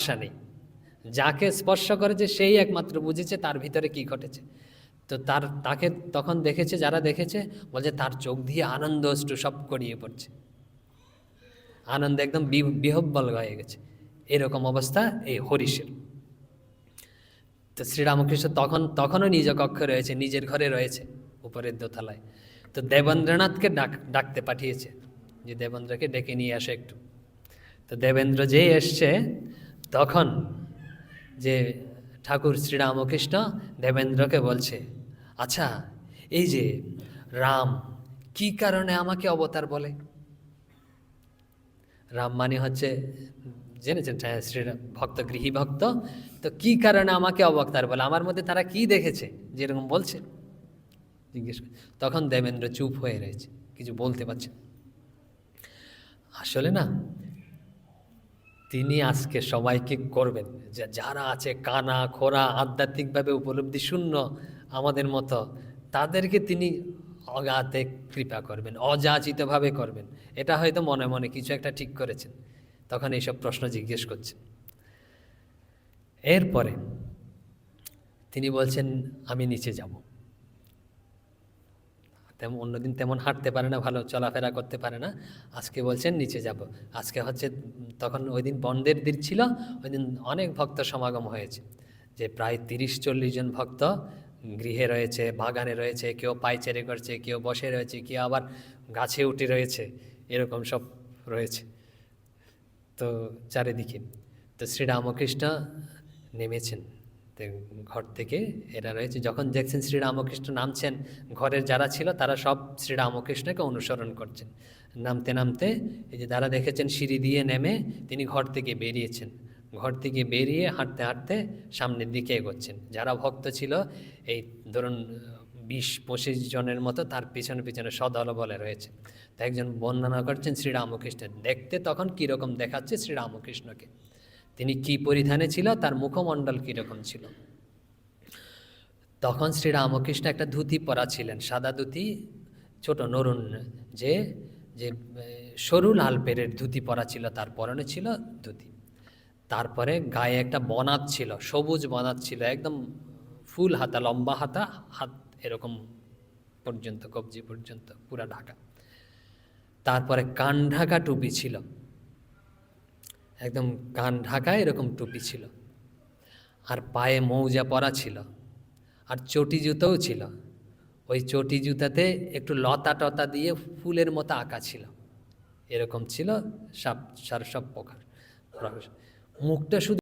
আশা নেই। যাকে স্পর্শ করেছে সেই একমাত্র বুঝেছে তার ভিতরে কি ঘটেছে। তো তাকে তখন দেখেছে, যারা দেখেছে বলছে তার চোখ দিয়ে আনন্দ অশ্রু সব গড়িয়ে পড়ছে, আনন্দে একদম বিহ্বল হয়ে গেছে। এরকম অবস্থা এই হরিষের। তো শ্রীরামকৃষ্ণ তখনও নিজ কক্ষে রয়েছে, নিজের ঘরে রয়েছে উপরের দোতলায়। তো দেবেন্দ্রনাথকে ডাকতে পাঠিয়েছে যে দেবেন্দ্রকে ডেকে নিয়ে আসে একটু। তো দেবেন্দ্র যেই এসছে তখন যে ঠাকুর শ্রীরামকৃষ্ণ দেবেন্দ্রকে বলছে, আচ্ছা এই যে রাম কি কারণে আমাকে অবতার বলে? রাম মানে হচ্ছে জেনেছেন শ্রীরাম ভক্ত, গৃহী ভক্ত। তো কি কারণে আমাকে অবতার বলে, আমার মধ্যে তারা কি দেখেছে যেরকম বলছে জিজ্ঞেস করে। তখন দেবেন্দ্র চুপ হয়ে রয়েছে, কিছু বলতে পারছে না। আসলে না, তিনি আজকে সবাইকে করবেন, যারা আছে কানা খোরা আধ্যাত্মিকভাবে উপলব্ধি শূন্য আমাদের মতো, তাদেরকে তিনি অগাধে কৃপা করবেন, অযাচিতভাবে করবেন। এটা হয়তো মনে মনে কিছু একটা ঠিক করেছেন, তখন এইসব প্রশ্ন জিজ্ঞেস করছেন। এরপরে তিনি বলছেন আমি নিচে যাব। তেমন অন্যদিন তেমন হাঁটতে পারে না, ভালো চলাফেরা করতে পারে না, আজকে বলছেন নিচে যাব। আজকে হচ্ছে তখন ওই দিন বন্ধের দিন ছিল, ওই দিন অনেক ভক্ত সমাগম হয়েছে, যে প্রায় 30-40 জন ভক্ত গৃহে রয়েছে, বাগানে রয়েছে, কেউ পায়চারি করছে, কেউ বসে রয়েছে, কেউ আবার গাছে উঠে রয়েছে, এরকম সব রয়েছে তো চারিদিকে। তো শ্রীরামকৃষ্ণ নেমেছেন ঘর থেকে, এরা রয়েছে। যখন দেখছেন শ্রীরামকৃষ্ণ নামছেন, ঘরের যারা ছিল তারা সব শ্রীরামকৃষ্ণকে অনুসরণ করছেন। নামতে নামতে এই যে যারা দেখেছেন সিঁড়ি দিয়ে নেমে তিনি ঘর থেকে বেরিয়েছেন, ঘর থেকে বেরিয়ে হাঁটতে হাঁটতে সামনের দিকে এগোচ্ছেন। যারা ভক্ত ছিল এই ধরুন 20-25 জনের মতো তার পিছনে পিছনে সদলবলে রয়েছে। তো একজন বর্ণনা করছেন শ্রীরামকৃষ্ণের দেখতে তখন কীরকম দেখাচ্ছে শ্রীরামকৃষ্ণকে, তিনি কি পরিধানে ছিল, তার মুখমণ্ডল কীরকম ছিল। তখন শ্রীরামকৃষ্ণ একটা ধুতি পরা ছিলেন, সাদা ধুতি, ছোট নরুন, যে যে সরু লাল পেরের ধুতি পরা ছিল, তার পরনে ছিল ধুতি। তারপরে গায়ে একটা বনাত ছিল, সবুজ বনাত ছিল, একদম ফুল হাতা, লম্বা হাতা, হাত এরকম পর্যন্ত, কবজি পর্যন্ত পুরা ঢাকা। তারপরে কান ঢাকা টুপি ছিল, একদম কান ঢাকা এরকম টুপি ছিল। আর পায়ে মৌজা পরা ছিল, আর চটি জুতোও ছিল। ওই চটি জুতাতে একটু লতা টতা দিয়ে ফুলের মতো আঁকা ছিল, এরকম ছিল সব প্রকার। মুখটা শুধু